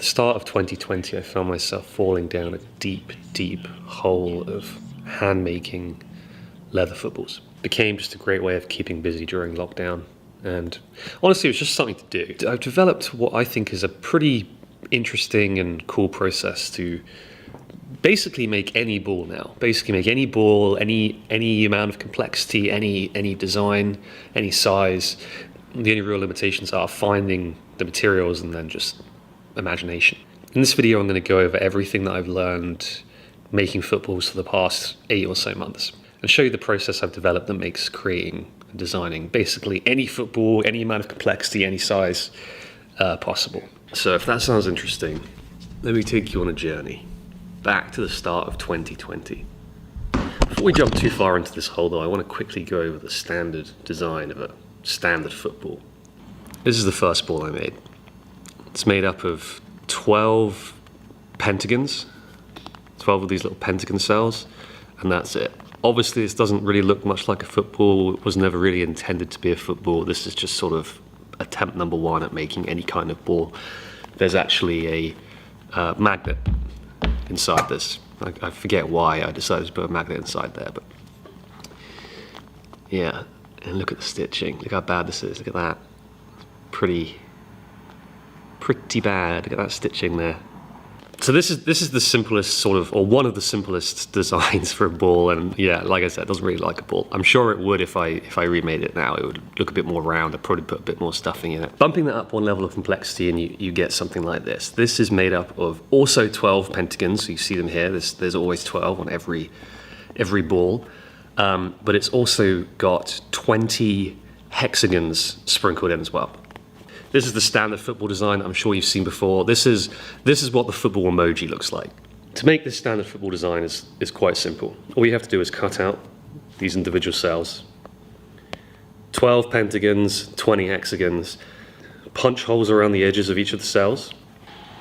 the start of 2020, I found myself falling down a deep, deep hole of hand-making leather footballs. Became just a great way of keeping busy during lockdown. And honestly, it was just something to do. I've developed what I think is a pretty interesting and cool process to basically make any ball now. Basically make any ball, any amount of complexity, any design, any size. The only real limitations are finding the materials and then just imagination. In this video, I'm going to go over everything that I've learned making footballs for the past 8 or so months and show you the process I've developed that makes creating and designing basically any football, any amount of complexity, any size possible. So if that sounds interesting, let me take you on a journey back to the start of 2020. Before we jump too far into this hole though, I want to quickly go over the standard design of a standard football. This is the first ball I made. It's made up of 12 pentagons, 12 of these little pentagon cells, and that's it. Obviously this doesn't really look much like a football. It was never really intended to be a football. This is just sort of attempt number one at making any kind of ball. There's actually a magnet inside this. I forget why I decided to put a magnet inside there, but yeah, and look at the stitching. Look how bad this is. Look at that. Pretty bad. Look at that stitching there. So this is the simplest sort of, or one of the simplest designs for a ball, and yeah, like I said, it doesn't really like a ball. I'm sure it would if I remade it now. It would look a bit more round. I'd probably put a bit more stuffing in it. Bumping that up one level of complexity and you get something like this. This is made up of also 12 pentagons. So you see them here. There's always 12 on every ball, but it's also got 20 hexagons sprinkled in as well. This is the standard football design that I'm sure you've seen before. This is what the football emoji looks like. To make this standard football design is quite simple. All you have to do is cut out these individual cells. 12 pentagons, 20 hexagons, punch holes around the edges of each of the cells.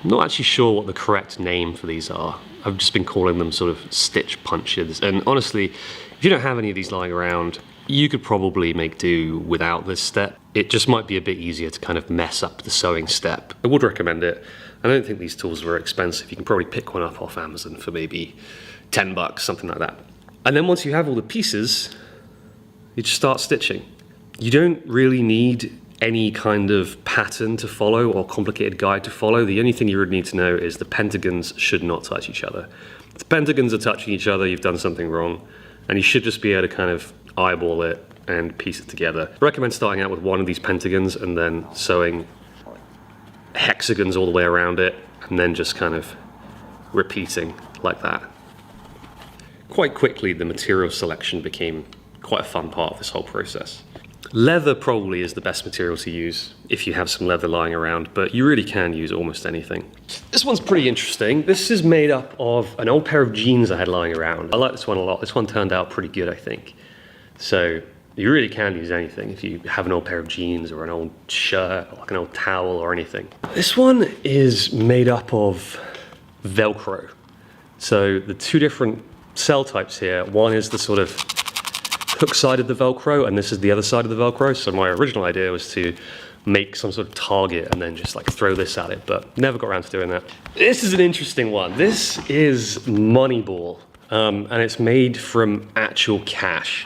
I'm not actually sure what the correct name for these are. I've just been calling them sort of stitch punches. And honestly, if you don't have any of these lying around, you could probably make do without this step. It just might be a bit easier to kind of mess up the sewing step. I would recommend it. I don't think these tools are very expensive. You can probably pick one up off Amazon for maybe 10 bucks, something like that. And then once you have all the pieces, you just start stitching. You don't really need any kind of pattern to follow or complicated guide to follow. The only thing you really need to know is the pentagons should not touch each other. If the pentagons are touching each other, you've done something wrong, and you should just be able to kind of eyeball it and piece it together. I recommend starting out with one of these pentagons and then sewing hexagons all the way around it, and then just kind of repeating like that. Quite quickly, the material selection became quite a fun part of this whole process. Leather probably is the best material to use if you have some leather lying around, but you really can use almost anything. This one's pretty interesting. This is made up of an old pair of jeans I had lying around. I like this one a lot. This one turned out pretty good, I think. So you really can use anything if you have an old pair of jeans or an old shirt, or like an old towel or anything. This one is made up of Velcro. So the two different cell types here, one is the sort of hook side of the Velcro, and this is the other side of the Velcro. So my original idea was to make some sort of target and then just like throw this at it, but never got around to doing that. This is an interesting one. This is Moneyball, and it's made from actual cash.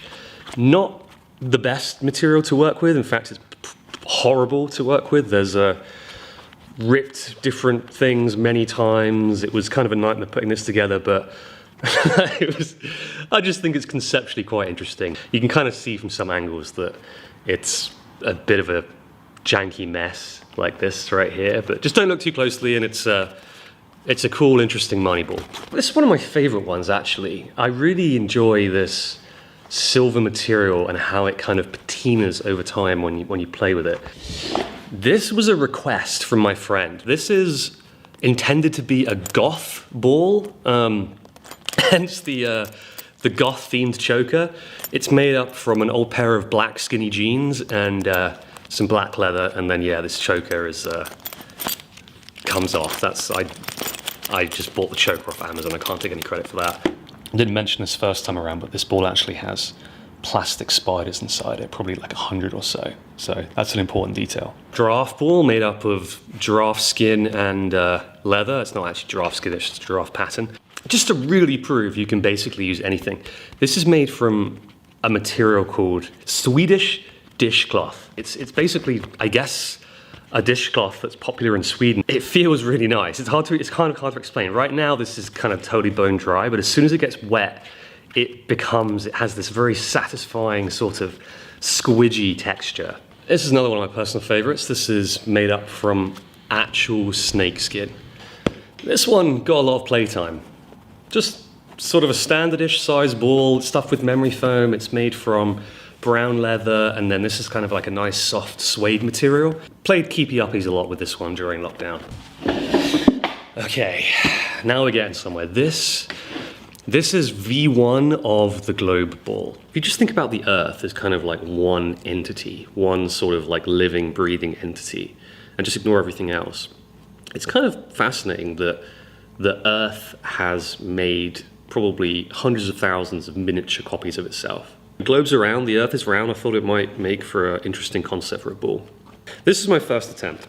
Not the best material to work with. In fact, it's horrible to work with. There's ripped different things many times. It was kind of a nightmare putting this together, but I just think it's conceptually quite interesting. You can kind of see from some angles that it's a bit of a janky mess like this right here, but just don't look too closely, and it's a cool, interesting money ball. This is one of my favorite ones, actually. I really enjoy this silver material and how it kind of patinas over time when you play with it. This was a request from my friend. This is intended to be a goth ball, hence the goth themed choker. It's made up from an old pair of black skinny jeans and some black leather, and then yeah, this choker comes off. I just bought the choker off Amazon. I can't take any credit for that. I didn't mention this first time around, but this ball actually has plastic spiders inside it, probably like 100 or so. So that's an important detail. Giraffe ball made up of giraffe skin and leather. It's not actually giraffe skin, it's just giraffe pattern. Just to really prove you can basically use anything. This is made from a material called Swedish dishcloth. It's basically, I guess, a dishcloth that's popular in Sweden. It feels really nice. It's kind of hard to explain. Right now, this is kind of totally bone dry, but as soon as it gets wet, it has this very satisfying sort of squidgy texture. This is another one of my personal favorites. This is made up from actual snake skin. This one got a lot of playtime. Just sort of a standardish size ball, stuffed with memory foam. It's made from brown leather, and then this is kind of like a nice soft suede material. Played keepy uppies a lot with this one during lockdown. Okay, now we're getting somewhere. This is V1 of the globe ball. If you just think about the Earth as kind of like one entity, one sort of like living, breathing entity, and just ignore everything else. It's kind of fascinating that the Earth has made probably hundreds of thousands of miniature copies of itself. The globe's around, the Earth is round. I thought it might make for an interesting concept for a ball. This is my first attempt.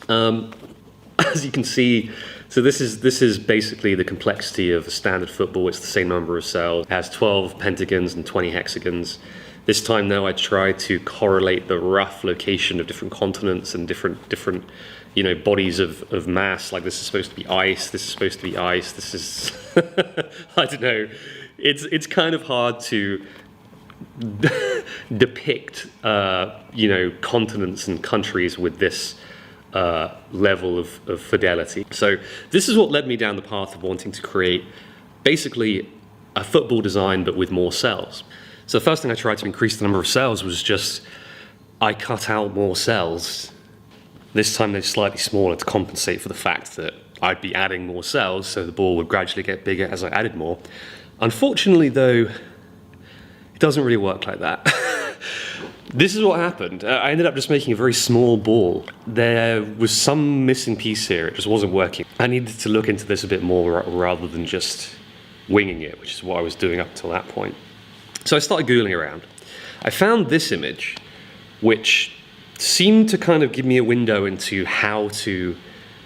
As you can see, so this is basically the complexity of a standard football. It's the same number of cells. It has 12 pentagons and 20 hexagons. This time though, I tried to correlate the rough location of different continents and different bodies of mass. Like this is supposed to be ice, this is supposed to be ice, this is, I don't know. It's kind of hard to depict, continents and countries with this level of fidelity. So this is what led me down the path of wanting to create basically a football design, but with more cells. So the first thing I tried to increase the number of cells was just, I cut out more cells. This time they're slightly smaller to compensate for the fact that I'd be adding more cells, so the ball would gradually get bigger as I added more. Unfortunately though, it doesn't really work like that. This is what happened. I ended up just making a very small ball. There was some missing piece here, it just wasn't working. I needed to look into this a bit more rather than just winging it, which is what I was doing up until that point. So I started Googling around. I found this image, which seemed to kind of give me a window into how to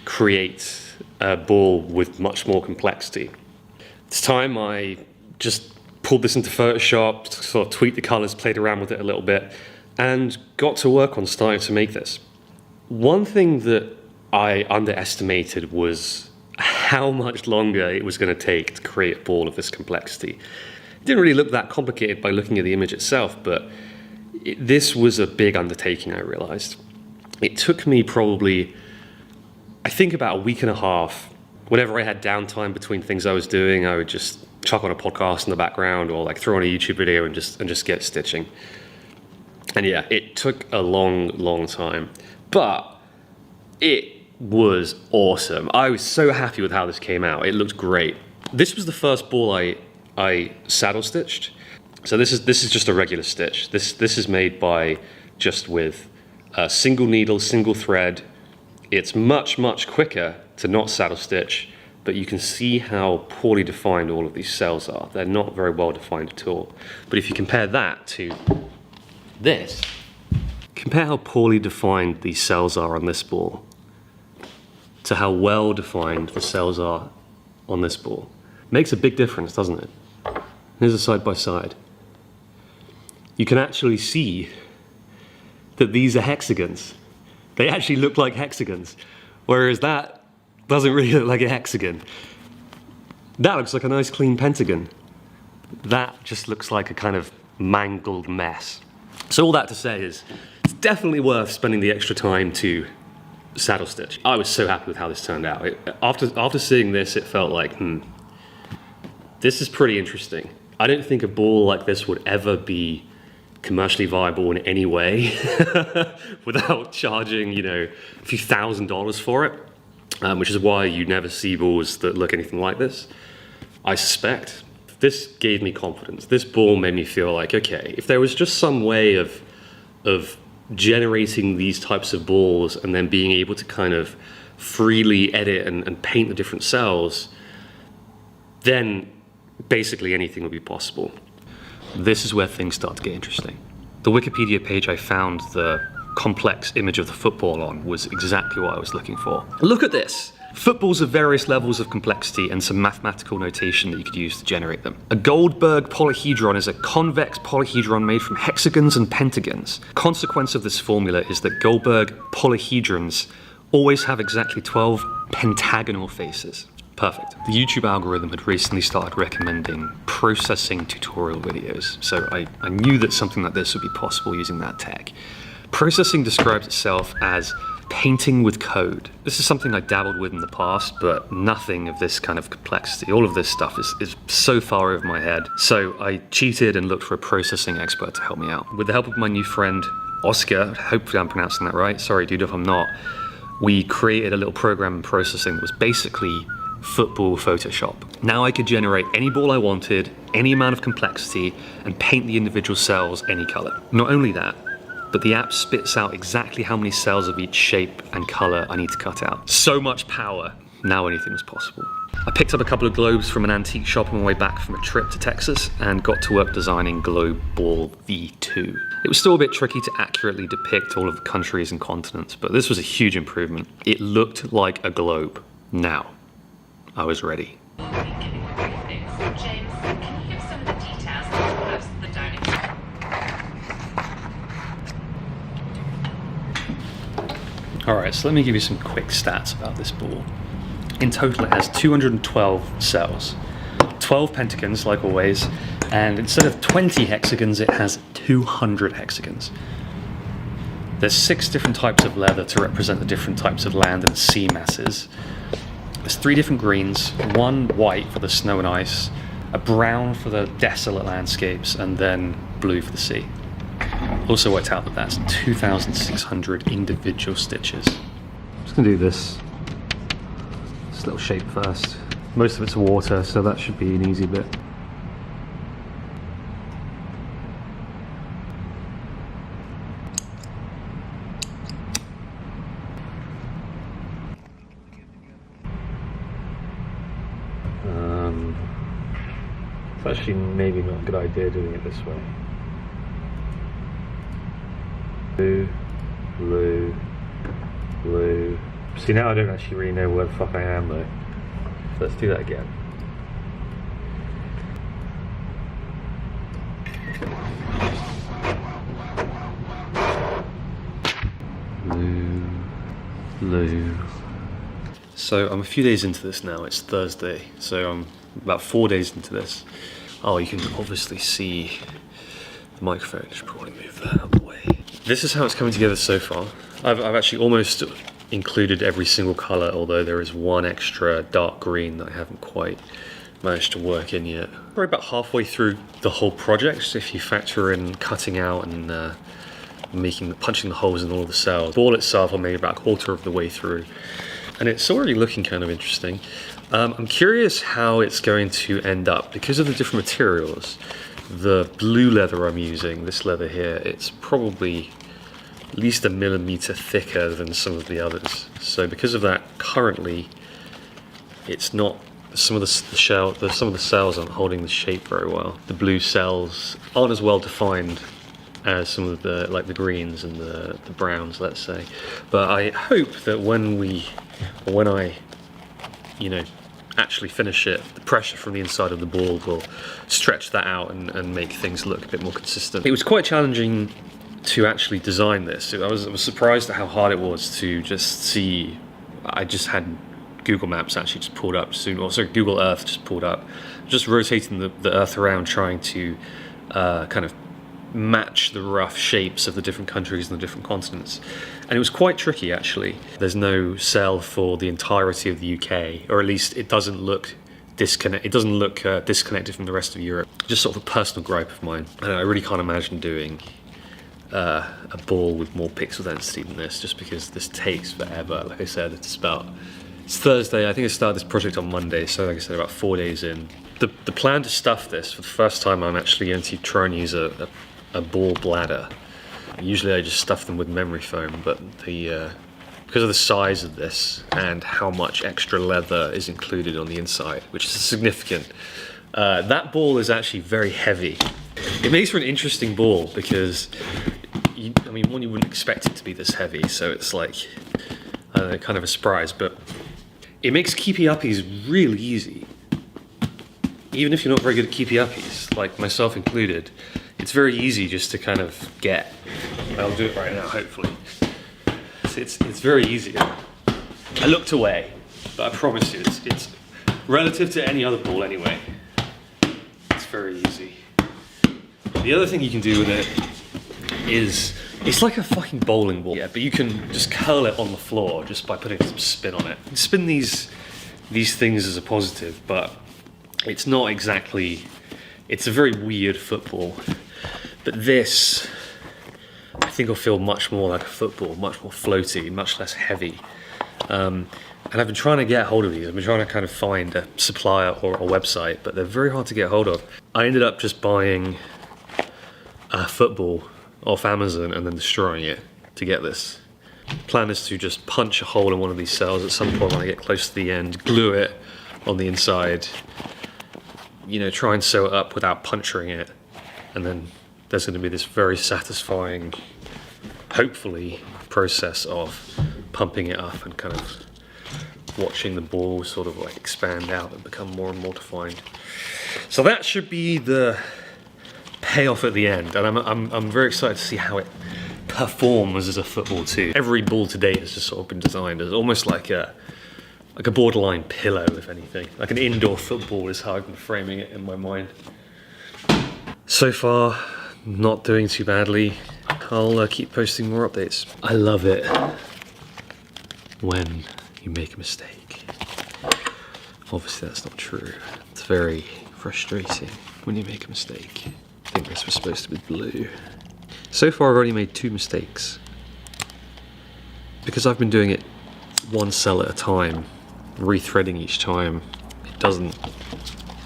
create a ball with much more complexity. This time I just pulled this into Photoshop, sort of tweaked the colors, played around with it a little bit, and got to work on starting to make this. One thing that I underestimated was how much longer it was going to take to create a ball of this complexity. It didn't really look that complicated by looking at the image itself, but this was a big undertaking, I realized. It took me probably, I think, about a week and a half. Whenever I had downtime between things I was doing, I would just chuck on a podcast in the background or like throw on a YouTube video and just get stitching. And yeah, it took a long time, but it was awesome. I was so happy with how this came out. It looked great. This was the first ball I saddle stitched. So this is just a regular stitch. This is made by just with a single needle, single thread. It's much quicker to not saddle stitch, but you can see how poorly defined all of these cells are. They're not very well defined at all. But if you compare that to this, compare how poorly defined these cells are on this ball to how well defined the cells are on this ball. Makes a big difference, doesn't it? Here's a side by side. You can actually see that these are hexagons. They actually look like hexagons, whereas that doesn't really look like a hexagon. That looks like a nice clean pentagon. That just looks like a kind of mangled mess. So all that to say is, it's definitely worth spending the extra time to saddle stitch. I was so happy with how this turned out. After seeing this, it felt like, this is pretty interesting. I didn't think a ball like this would ever be commercially viable in any way without charging, a few $1,000s for it, which is why you never see balls that look anything like this. I suspect this gave me confidence. This ball made me feel like, okay, if there was just some way of generating these types of balls and then being able to kind of freely edit and paint the different cells, then basically anything would be possible. this is where things start to get interesting. The Wikipedia page I found the complex image of the football on was exactly what I was looking for. Look at this! Footballs of various levels of complexity and some mathematical notation that you could use to generate them. A Goldberg polyhedron is a convex polyhedron made from hexagons and pentagons. Consequence of this formula is that Goldberg polyhedrons always have exactly 12 pentagonal faces. Perfect. The YouTube algorithm had recently started recommending processing tutorial videos, so I knew that something like this would be possible using that tech. Processing describes itself as painting with code. This is something I dabbled with in the past, but nothing of this kind of complexity. All of this stuff is so far over my head. So I cheated and looked for a processing expert to help me out. With the help of my new friend, Oscar, hopefully I'm pronouncing that right, sorry dude if I'm not, we created a little program in processing that was basically football Photoshop. Now I could generate any ball I wanted, any amount of complexity, and paint the individual cells any color. Not only that, but the app spits out exactly how many cells of each shape and color I need to cut out. So much power, now anything was possible. I picked up a couple of globes from an antique shop on my way back from a trip to Texas and got to work designing Globe Ball V2. It was still a bit tricky to accurately depict all of the countries and continents, but this was a huge improvement. It looked like a globe. Now, I was ready. Alright, so let me give you some quick stats about this ball. In total it has 212 cells, 12 pentagons like always, and instead of 20 hexagons it has 200 hexagons. There's 6 different types of leather to represent the different types of land and sea masses. There's 3 different greens, 1 white for the snow and ice, a brown for the desolate landscapes, and then blue for the sea. Also worked out that that's 2,600 individual stitches. I'm just gonna do this little shape first. Most of it's water, so that should be an easy bit. It's actually maybe not a good idea doing it this way. Blue, blue, blue. See, now I don't actually really know where the fuck I am though. So let's do that again. Blue, blue. So I'm a few days into this now, it's Thursday, so I'm about 4 days into this. Oh, you can obviously see the microphone, I should probably move that out of the way. This is how it's coming together so far. I've actually almost included every single color, although there is one extra dark green that I haven't quite managed to work in yet. We're about halfway through the whole project, if you factor in cutting out and punching the holes in all of the cells. The ball itself I'm maybe about a quarter of the way through, and it's already looking kind of interesting. I'm curious how it's going to end up because of the different materials. The blue leather I'm using, this leather here, it's probably at least a millimeter thicker than some of the others. So because of that, currently, it's not. Some of the cells aren't holding the shape very well. The blue cells aren't as well defined as some of the the greens and the browns, let's say. But I hope that when I actually finish it, the pressure from the inside of the ball will stretch that out and make things look a bit more consistent. It was quite challenging to actually design this. I was surprised at how hard it was to just see. I just had Google Maps actually just pulled up soon, or sorry, Google Earth just pulled up, just rotating the Earth around, trying to kind of match the rough shapes of the different countries and the different continents. And it was quite tricky actually. There's no cell for the entirety of the UK, or at least it doesn't look disconnected from the rest of Europe. Just sort of a personal gripe of mine. And I really can't imagine doing a ball with more pixel density than this, just because this takes forever. Like I said, it's Thursday. I think I started this project on Monday, so like I said, about 4 days in. The plan to stuff this, for the first time I'm actually going to try and use a ball bladder. Usually I just stuff them with memory foam, but because of the size of this and how much extra leather is included on the inside, which is significant, that ball is actually very heavy. It makes for an interesting ball because, I mean, one, you wouldn't expect it to be this heavy, so it's like, I don't know, kind of a surprise, but it makes keepy uppies really easy. Even if you're not very good at keepy uppies, like myself included, it's very easy just to kind of get. I'll do it right now, hopefully. It's very easy. I looked away, but I promise you, it's relative to any other ball anyway. It's very easy. The other thing you can do with it is, it's like a fucking bowling ball. Yeah, but you can just curl it on the floor just by putting some spin on it. You can spin these things as a positive, but it's not exactly, it's a very weird football. But this, I think will feel much more like a football, much more floaty, much less heavy. And I've been trying to get hold of these. I've been trying to kind of find a supplier or a website, but they're very hard to get hold of. I ended up just buying a football off Amazon and then destroying it to get this. Plan is to just punch a hole in one of these cells at some point when I get close to the end, glue it on the inside, you know, try and sew it up without puncturing it, and then there's going to be this very satisfying, hopefully, process of pumping it up and kind of watching the ball sort of like expand out and become more and more defined. So that should be the payoff at the end, and I'm very excited to see how it performs as a football too. Every ball to date has just sort of been designed as almost like a borderline pillow, if anything. Like an indoor football is how I've been framing it in my mind. So far, not doing too badly. I'll keep posting more updates. I love it when you make a mistake. Obviously that's not true. It's very frustrating when you make a mistake. I think this was supposed to be blue. So far I've already made 2 mistakes. Because I've been doing it one cell at a time, rethreading each time, it doesn't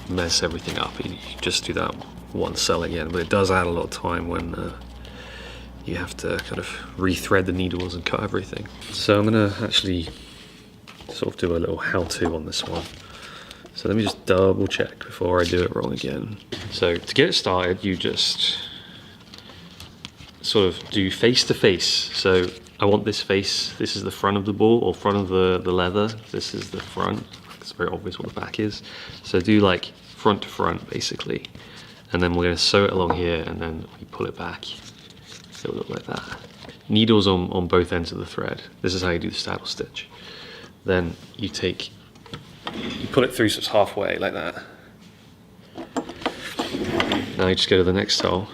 mess everything up. You just do that one cell again, but it does add a lot of time when you have to kind of rethread the needles and cut everything. So I'm gonna actually sort of do a little how-to on this one. So let me just double check before I do it wrong again. So to get it started, you just sort of do face to face. So I want this face, this is the front of the ball, or front of the leather, this is the front. It's very obvious what the back is. So do like front to front, basically. And then we're gonna sew it along here, and then we pull it back. It'll look like that. Needles on both ends of the thread. This is how you do the saddle stitch. Then you pull it through so it's halfway, like that. Now you just go to the next hole,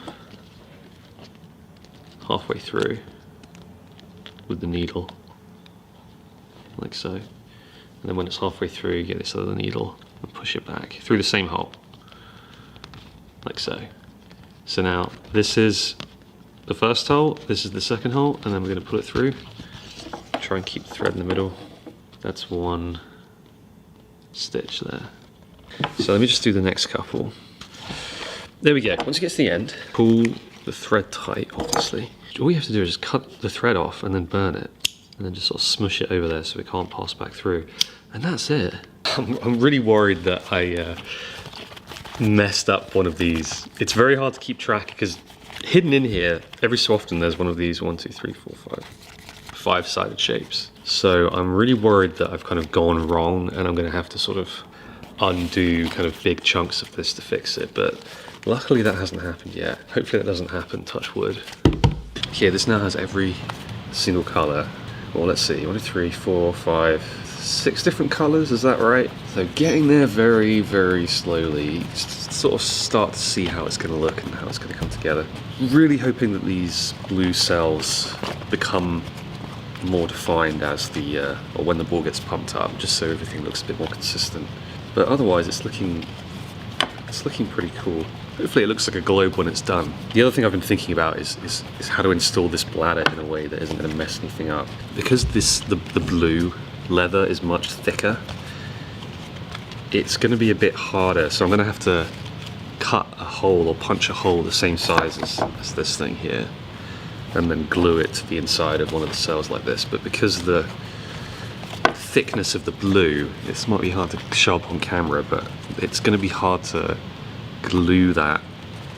halfway through with the needle, like so. And then when it's halfway through, you get this other needle and push it back through the same hole, like so. So now this is the first hole, this is the second hole, and then we're going to pull it through. Try and keep the thread in the middle. That's one stitch there. So let me just do the next couple. There we go. Once it gets to the end, pull the thread tight, obviously. All you have to do is just cut the thread off and then burn it, and then just sort of smush it over there so it can't pass back through. And that's it. I'm really worried that I messed up one of these. It's very hard to keep track because hidden in here, every so often there's one of these 1, 2, 3, 4, 5 5-sided shapes. So I'm really worried that I've kind of gone wrong, and I'm going to have to sort of undo kind of big chunks of this to fix it. But luckily that hasn't happened yet. Hopefully that doesn't happen, touch wood. Okay, this now has every single color. Well, let's see, 1, 2, 3, 4, 5, 6 different colors, is that right? So getting there very, very slowly, just sort of start to see how it's going to look and how it's going to come together. Really hoping that these blue cells become more defined as or when the ball gets pumped up, just so everything looks a bit more consistent. But otherwise it's looking pretty cool. Hopefully it looks like a globe when it's done. The other thing I've been thinking about is how to install this bladder in a way that isn't going to mess anything up. Because the blue leather is much thicker, it's going to be a bit harder, so I'm going to have to cut a hole or punch a hole the same size as this thing here, and then glue it to the inside of one of the cells like this. But because of the thickness of the blue, this might be hard to show up on camera, but it's going to be hard to glue that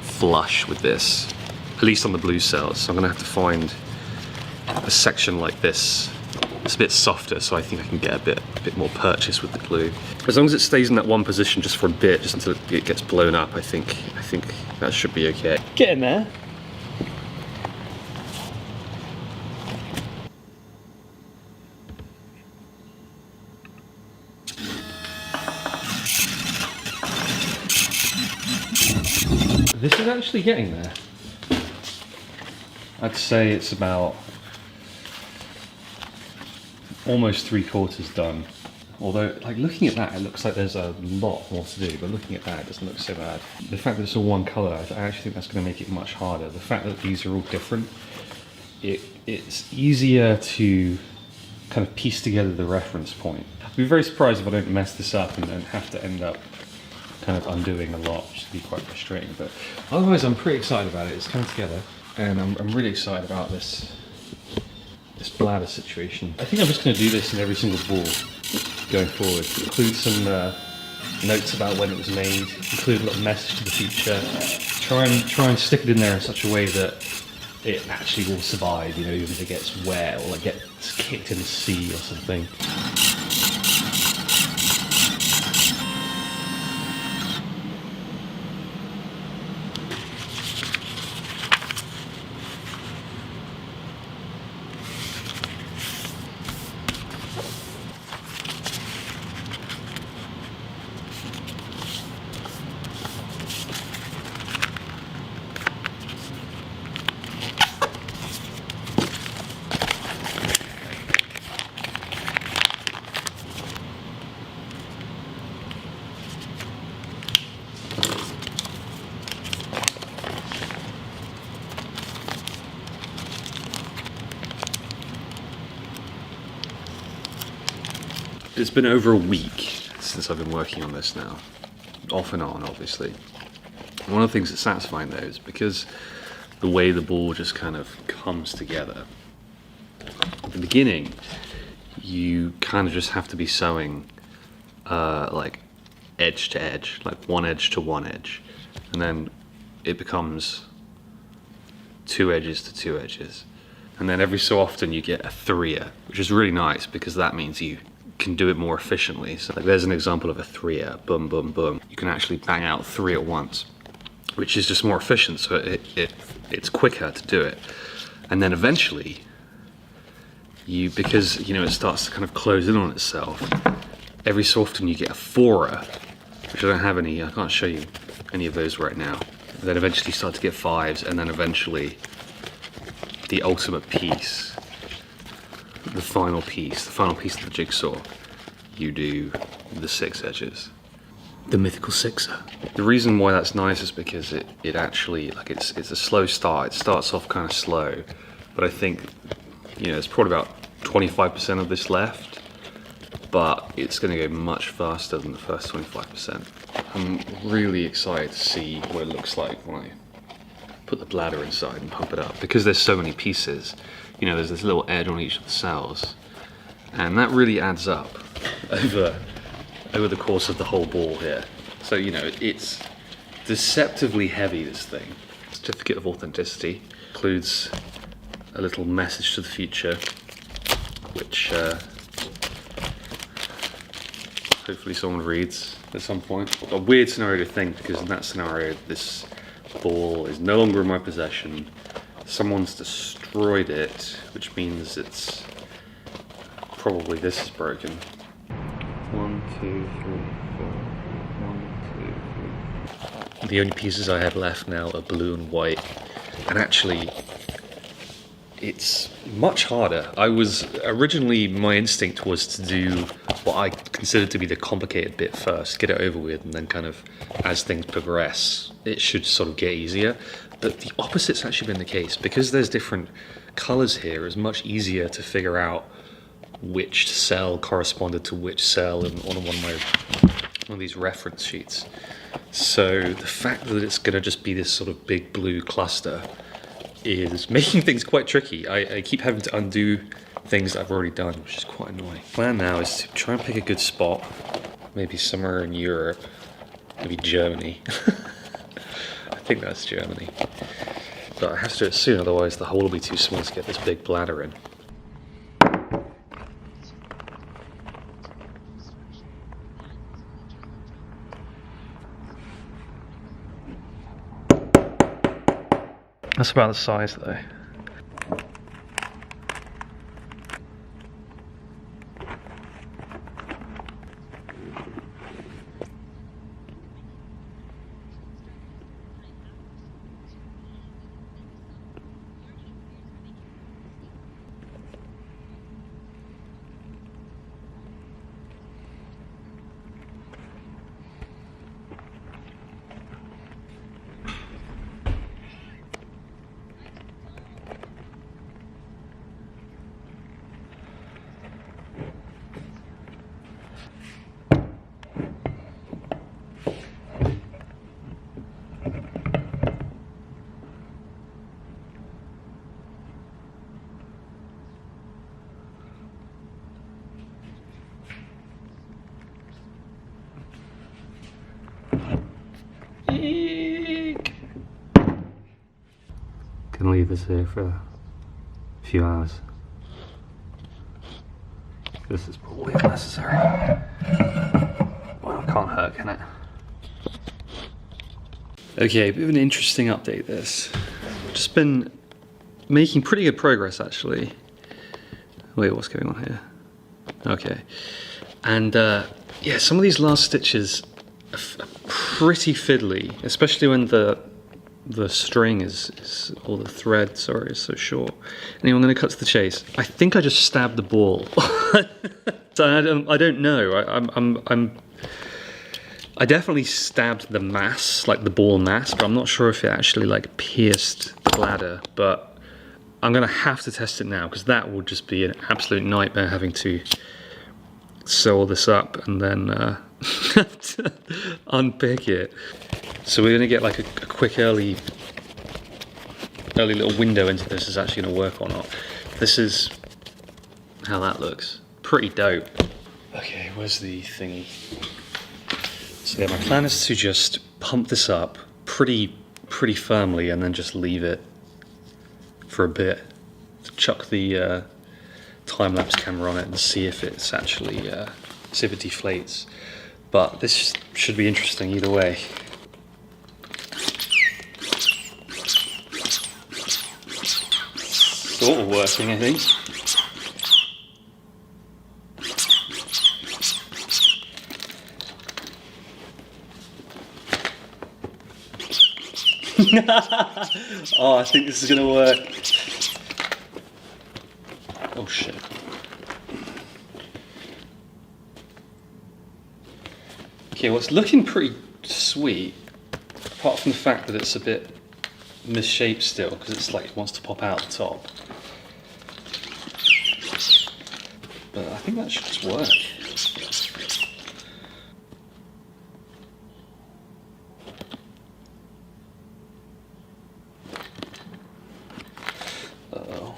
flush with this, at least on the blue cells. So I'm gonna have to find a section like this. It's a bit softer, so I think I can get a bit more purchase with the glue. As long as it stays in that one position just for a bit, just until it gets blown up, I think that should be okay. Get in there. This is actually getting there. I'd say it's about almost 3/4 done. Although, like, looking at that, it looks like there's a lot more to do, but looking at that, it doesn't look so bad. The fact that it's all one colour, I actually think that's going to make it much harder. The fact that these are all different, it's easier to kind of piece together the reference point. I'd be very surprised if I don't mess this up and then have to end up kind of undoing a lot, which would be quite frustrating. But otherwise, I'm pretty excited about it. It's coming together, and I'm really excited about this bladder situation. I think I'm just going to do this in every single ball going forward. Include some notes about when it was made. Include a little message to the future. Try and stick it in there in such a way that it actually will survive. You know, even if it gets wet or like gets kicked in the sea or something. It's been over a week since I've been working on this now, off and on, obviously. One of the things that's satisfying though is because the way the ball just kind of comes together. At the beginning, you kind of just have to be sewing like edge to edge, like one edge to one edge, and then it becomes two edges to two edges. And then every so often you get a threer, which is really nice because that means you can do it more efficiently. So like, there's an example of a threer, boom, boom, boom. You can actually bang out 3 at once, which is just more efficient, so it's quicker to do it. And then eventually, because you know it starts to kind of close in on itself, every so often you get a 4er, which I don't have any, I can't show you any of those right now. And then eventually you start to get 5s, and then eventually the ultimate piece, the final piece of the jigsaw, you do the 6 edges. The mythical 6er. The reason why that's nice is because it actually, like it's a slow start. It starts off kind of slow, but I think, you know, there's probably about 25% of this left, but it's going to go much faster than the first 25%. I'm really excited to see what it looks like when I put the bladder inside and pump it up, because there's so many pieces. You know, there's this little edge on each of the cells, and that really adds up over the course of the whole ball here. So, you know, it's deceptively heavy, this thing. Certificate of authenticity includes a little message to the future, which hopefully someone reads at some point. A weird scenario to think, because in that scenario, this ball is no longer in my possession. Someone's destroyed it, which means it's probably this is broken. 1, 2, 3, 4. 1, 2, 3. The only pieces I have left now are blue and white, and actually it's much harder. I was originally, my instinct was to do what I considered to be the complicated bit first, get it over with, and then kind of as things progress it should sort of get easier. But the opposite's actually been the case. Because there's different colors here, it's much easier to figure out which cell corresponded to which cell on one of these reference sheets. So the fact that it's going to just be this sort of big blue cluster is making things quite tricky. I keep having to undo things that I've already done, which is quite annoying. The plan now is to try and pick a good spot, maybe somewhere in Europe, maybe Germany. think that's Germany. But I have to do it soon, otherwise the hole will be too small to get this big bladder in. That's about the size though. Can leave this here for a few hours. This is probably unnecessary. Well, it can't hurt, can it? Okay, a bit of an interesting update this. Just been making pretty good progress actually. Wait, what's going on here? Okay. And yeah, some of these last stitches are pretty fiddly, especially when the string is, or the thread, sorry, is so short. Anyway, I'm going to cut to the chase. I think I just stabbed the ball. So I don't know. I definitely stabbed the mass, like the ball mass, but I'm not sure if it actually like pierced the bladder. But I'm going to have to test it now because that would just be an absolute nightmare having to sew all this up and then unpick it. So we're going to get like a quick early little window into this is actually going to work or not. This is how that looks. Pretty dope. Okay, where's the thingy? So yeah, my plan is to just pump this up pretty firmly and then just leave it for a bit. Chuck the time-lapse camera on it and see if it's actually, see if it deflates. But this should be interesting either way. Sort of working, I think. Oh, I think this is gonna work. Oh shit. Okay, well it's looking pretty sweet, apart from the fact that it's a bit misshaped still, because it's like it wants to pop out the top. But I think that should just work. Uh-oh.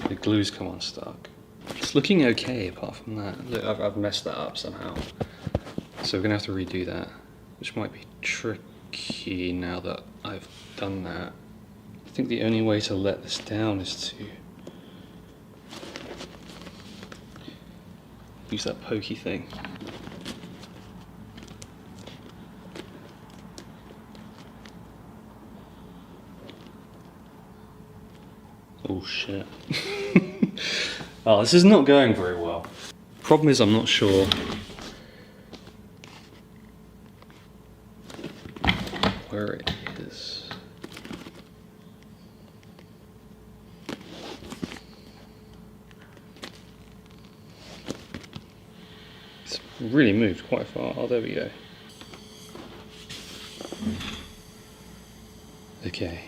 The glue's come unstuck. It's looking okay apart from that. Look, I've messed that up somehow. So we're gonna have to redo that, which might be tricky now that I've done that. I think the only way to let this down is to use that pokey thing. Oh shit. Oh, this is not going very well. Problem is I'm not sure where it is. It's really moved quite far. Oh, there we go. Okay.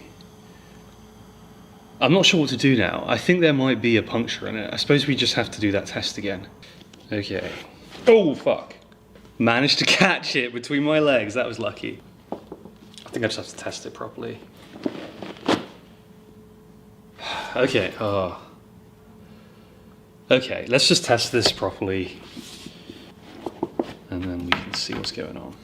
I'm not sure what to do now. I think there might be a puncture in it. I suppose we just have to do that test again. Okay. Oh, fuck. Managed to catch it between my legs. That was lucky. I think I just have to test it properly. Okay. Oh. Okay, let's just test this properly, and then we can see what's going on.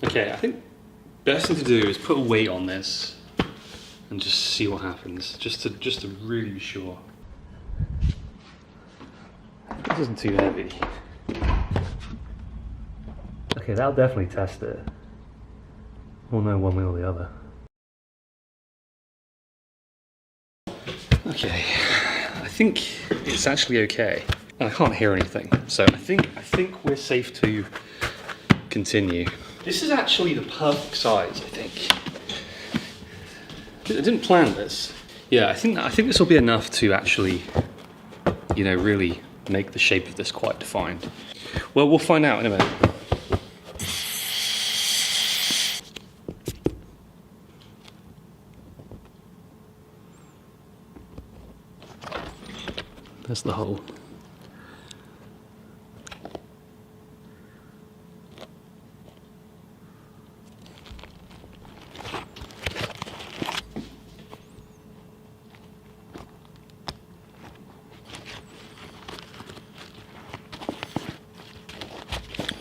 Okay, I think best thing to do is put a weight on this and just see what happens, just to really be sure. This isn't too heavy. Okay, that'll definitely test it. We'll know one way or the other. Okay, I think it's actually okay. I can't hear anything, so I think we're safe to continue. This is actually the perfect size, I think. I didn't plan this. Yeah, I think this will be enough to actually, you know, really make the shape of this quite defined. Well, we'll find out in a minute. There's the hole.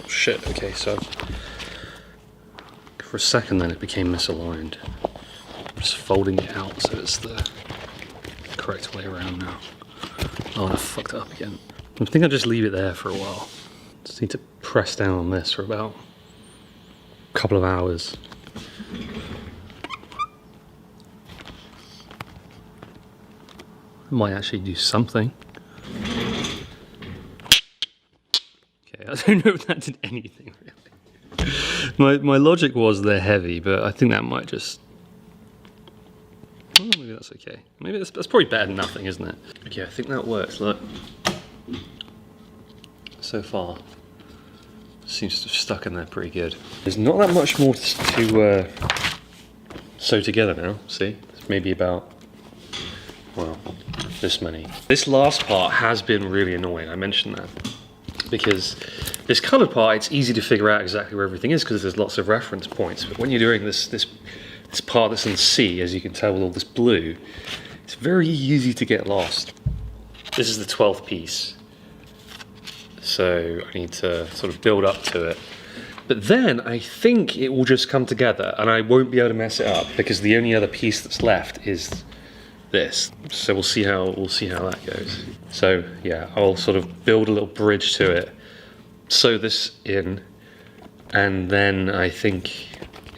Shit, okay, so for a second then it became misaligned. I'm just folding it out so it's the correct way around now. Oh, I fucked it up again. I think I'll just leave it there for a while. Just need to press down on this for about a couple of hours. I might actually do something. Okay, I don't know if that did anything really. My logic was they're heavy, but I think that might just... Oh, maybe that's okay. Maybe that's probably better than nothing, isn't it? Okay, I think that works, look. So far, seems to have stuck in there pretty good. There's not that much more to sew together now, see? It's maybe about, well, this many. This last part has been really annoying, I mentioned that. Because this coloured part, it's easy to figure out exactly where everything is because there's lots of reference points. But when you're doing this part that's in C, as you can tell with all this blue, it's very easy to get lost. This is the 12th piece, so I need to sort of build up to it. But then I think it will just come together and I won't be able to mess it up because the only other piece that's left is this. So we'll see how that goes. So yeah, I'll sort of build a little bridge to it, sew this in, and then I think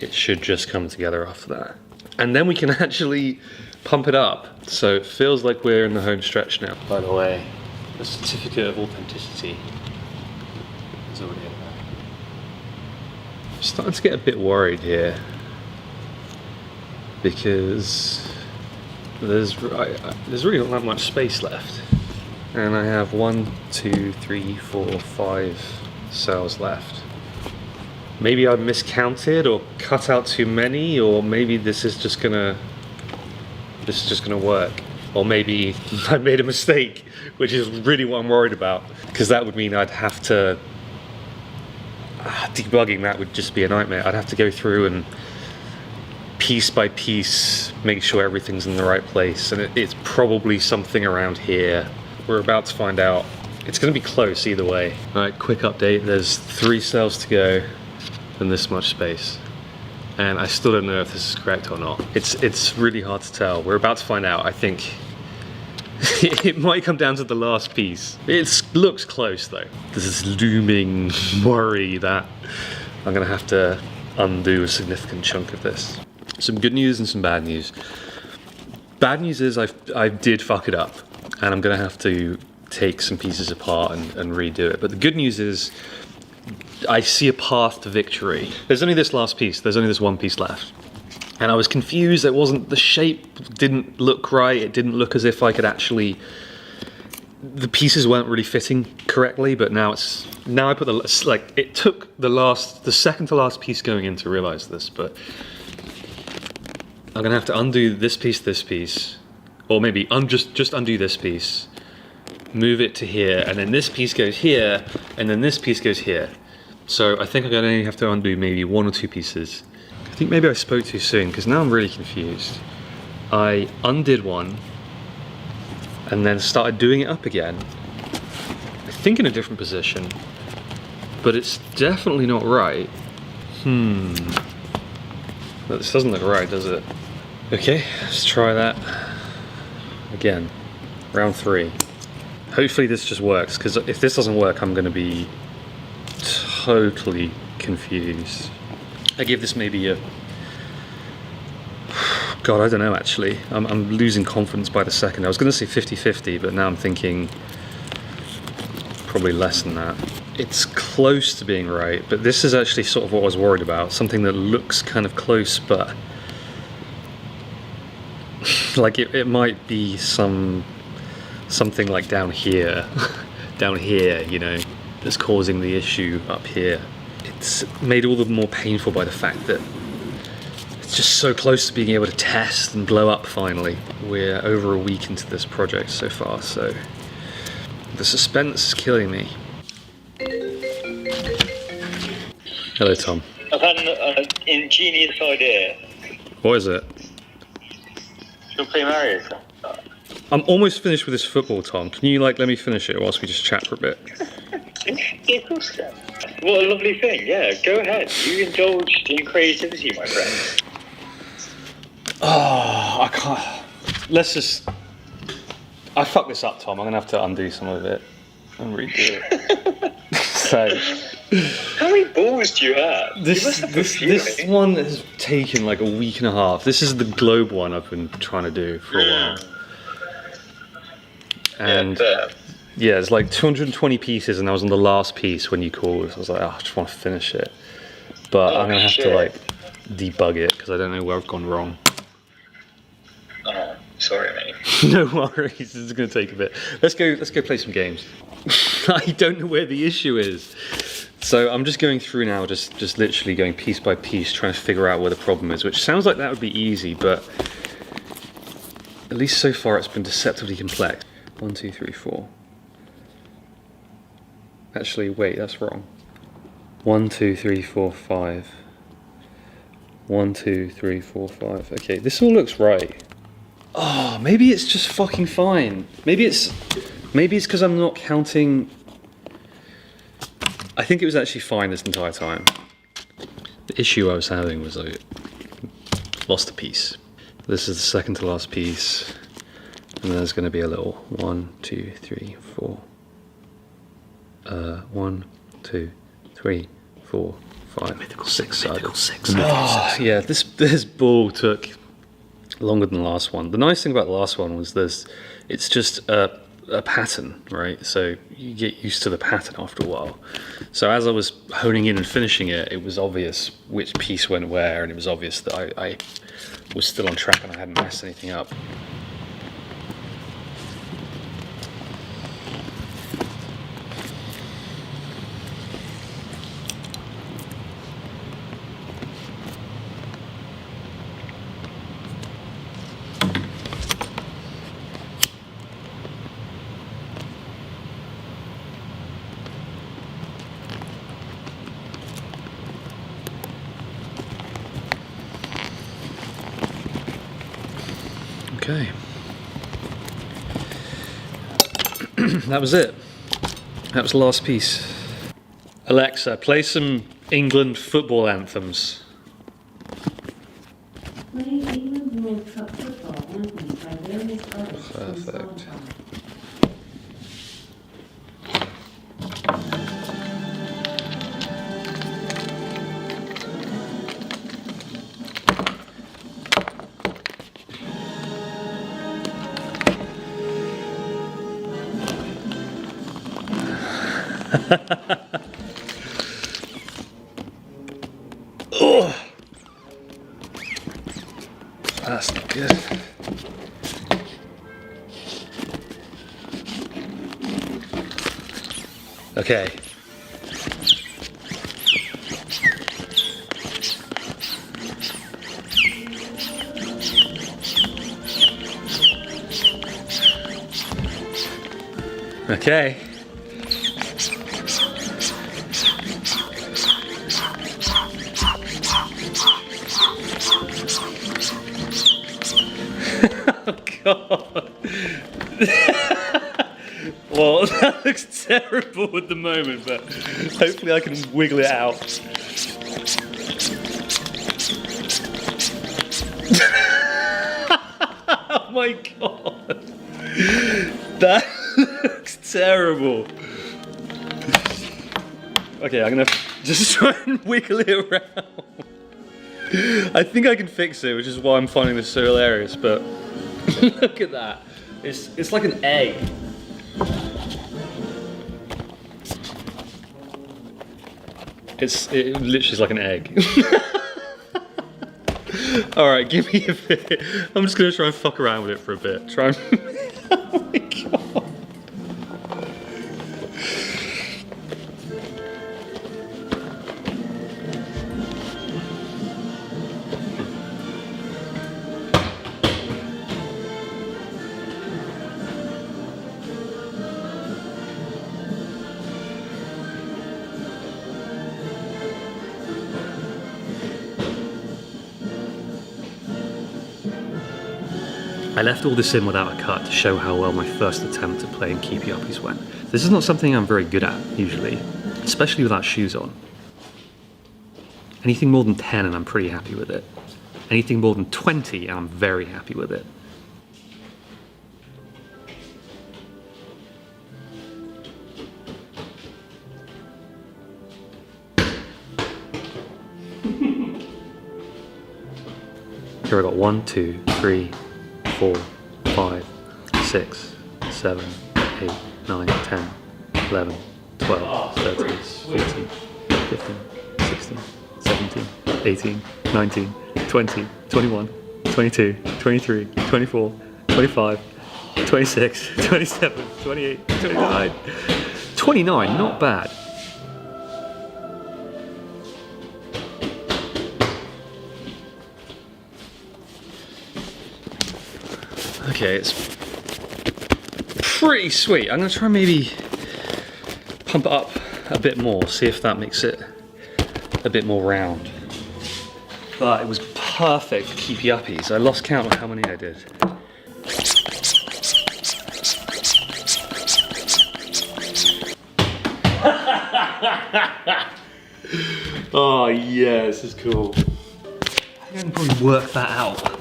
it should just come together after that. And then we can actually pump it up. So it feels like we're in the home stretch now. By the way, the certificate of authenticity is already in there. I'm starting to get a bit worried here because there's really not that much space left. And I have 1, 2, 3, 4, 5 cells left. Maybe I miscounted or cut out too many, or maybe this is just gonna work. Or maybe I made a mistake, which is really what I'm worried about, because that would mean I'd have to debugging that would just be a nightmare. I'd have to go through and piece by piece make sure everything's in the right place, and it's probably something around here. We're about to find out. It's going to be close either way. All right, quick update. There's 3 cells to go and this much space, and I still don't know if this is correct or not. It's really hard to tell. We're about to find out. I think it might come down to the last piece. It looks close though. There's this looming worry that I'm going to have to undo a significant chunk of this. Some good news and some bad news. Bad news is I did fuck it up, and I'm going to have to take some pieces apart and redo it. But the good news is I see a path to victory. There's only this last piece. There's only this one piece left. And I was confused. It wasn't, the shape didn't look right. It didn't look as if I could actually, the pieces weren't really fitting correctly, but now I put it took the second to last piece going in to realize this, but I'm gonna have to undo this piece, or maybe just undo this piece, move it to here, and then this piece goes here, and then this piece goes here. So I think I'm gonna only have to undo maybe 1 or 2 pieces. I think maybe I spoke too soon, because now I'm really confused. I undid one, and then started doing it up again. I think in a different position, but it's definitely not right. But this doesn't look right, does it? Okay, let's try that again. Round 3. Hopefully this just works, because if this doesn't work, I'm going to be totally confused. I give this maybe a... God, I don't know actually. I'm losing confidence by the second. I was going to say 50-50, but now I'm thinking probably less than that. It's close to being right, but this is actually sort of what I was worried about. Something that looks kind of close, but like it might be something like down here, down here, you know, that's causing the issue up here. It's made all the more painful by the fact that it's just so close to being able to test and blow up finally. We're over a week into this project so far, so the suspense is killing me. Hello, Tom. I've had an ingenious idea. What is it? Should we play Mario Kart? I'm almost finished with this football, Tom. Can you let me finish it whilst we just chat for a bit? Yeah, of course. What a lovely thing. Yeah, go ahead. You indulged in creativity, my friend. Oh, I can't. Let's just... I fucked this up, Tom. I'm gonna have to undo some of it and redo it. So... How many balls do you have? This one has taken like a week and a half. This is the globe one I've been trying to do for a while. And yeah, it's like 220 pieces, and I was on the last piece when you called. So I was like, oh, I just want to finish it. But I'm gonna have to debug it because I don't know where I've gone wrong. Oh, sorry, mate. No worries. This is gonna take a bit. Let's go play some games. I don't know where the issue is. So I'm just going through now, just literally going piece by piece, trying to figure out where the problem is, which sounds like that would be easy, but at least so far it's been deceptively complex. 1, 2, 3, 4. Actually, wait, that's wrong. 1, 2, 3, 4, 5. 1, 2, 3, 4, 5. Okay, this all looks right. Oh, maybe it's just fucking fine. Maybe it's because I'm not counting. I think it was actually fine this entire time. The issue I was having was I lost a piece. This is the second to last piece, and there's going to be a little 1, 2, 3, 4. 1, 2, 3, 4, 5, Mythical 6. Mythical 6. Oh, yeah, this ball took longer than the last one. The nice thing about the last one was it's just a pattern, right? So you get used to the pattern after a while. So as I was honing in and finishing it, it was obvious which piece went where, and it was obvious that I was still on track and I hadn't messed anything up. Okay. That was it. That was the last piece. Alexa, play some England football anthems. Play England World Cup football anthems by various artists on Perfect. Spotify. Oh, that's not good. Okay. Okay. Oh God. Well, that looks terrible at the moment, but hopefully I can wiggle it out. Oh my God. That looks terrible. Okay, I'm gonna just try and wiggle it around. I think I can fix it, which is why I'm finding this so hilarious, but look at that. It's like an egg. It literally is like an egg. Alright, give me a bit. I'm just gonna try and fuck around with it for a bit. Try and oh my God. I left all this in without a cut to show how well my first attempt at playing keepy uppies went. This is not something I'm very good at, usually, especially without shoes on. Anything more than 10 and I'm pretty happy with it. Anything more than 20 and I'm very happy with it. Here I got 1, 2, 3, 4, 5, 6, 7, 8, 9, 10, 11, 12, 13, 14, 15, 16, 17, 18, 19, 20, 21, 22, 23, 24, 25, 26, 27, 28, 29. 29, not bad. Okay, it's pretty sweet. I'm gonna try and maybe pump it up a bit more, see if that makes it a bit more round. But it was perfect for keepy uppies. I lost count of how many I did. Oh yeah, this is cool. I think I can probably work that out.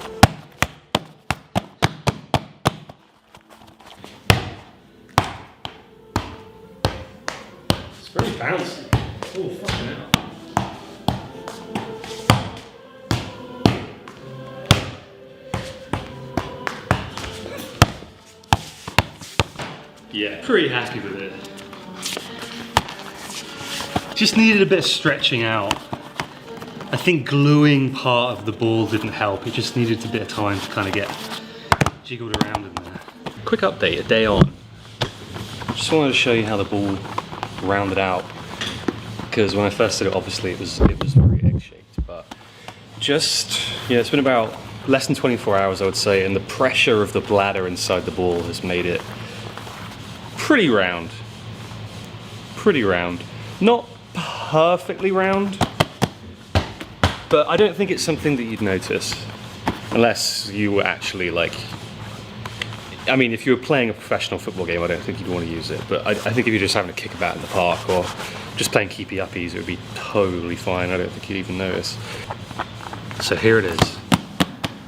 Very bouncy. Oh, fucking hell. Yeah, pretty happy with it. Just needed a bit of stretching out. I think gluing part of the ball didn't help. It just needed a bit of time to kind of get jiggled around in there. Quick update, a day on. Just wanted to show you how the ball rounded out, because when I first did it, obviously it was very egg-shaped, but just, yeah, it's been about less than 24 hours, I would say, and the pressure of the bladder inside the ball has made it pretty round. Not perfectly round, but I don't think it's something that you'd notice unless you were actually like, I mean, if you were playing a professional football game, I don't think you'd want to use it. But I think if you're just having a kickabout in the park or just playing keepy uppies, it would be totally fine. I don't think you'd even notice. So here it is.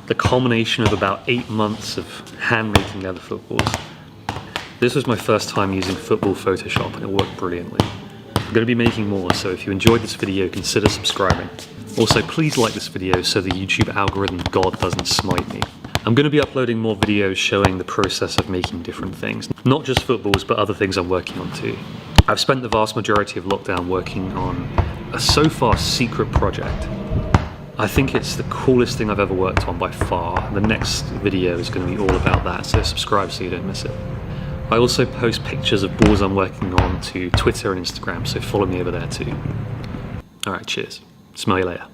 The culmination of about 8 months of hand-making leather footballs. This was my first time using football Photoshop and it worked brilliantly. I'm going to be making more, so if you enjoyed this video, consider subscribing. Also, please like this video so the YouTube algorithm god doesn't smite me. I'm going to be uploading more videos showing the process of making different things. Not just footballs, but other things I'm working on too. I've spent the vast majority of lockdown working on a so far secret project. I think it's the coolest thing I've ever worked on by far. The next video is going to be all about that, so subscribe so you don't miss it. I also post pictures of balls I'm working on to Twitter and Instagram, so follow me over there too. Alright, cheers. Smell you later.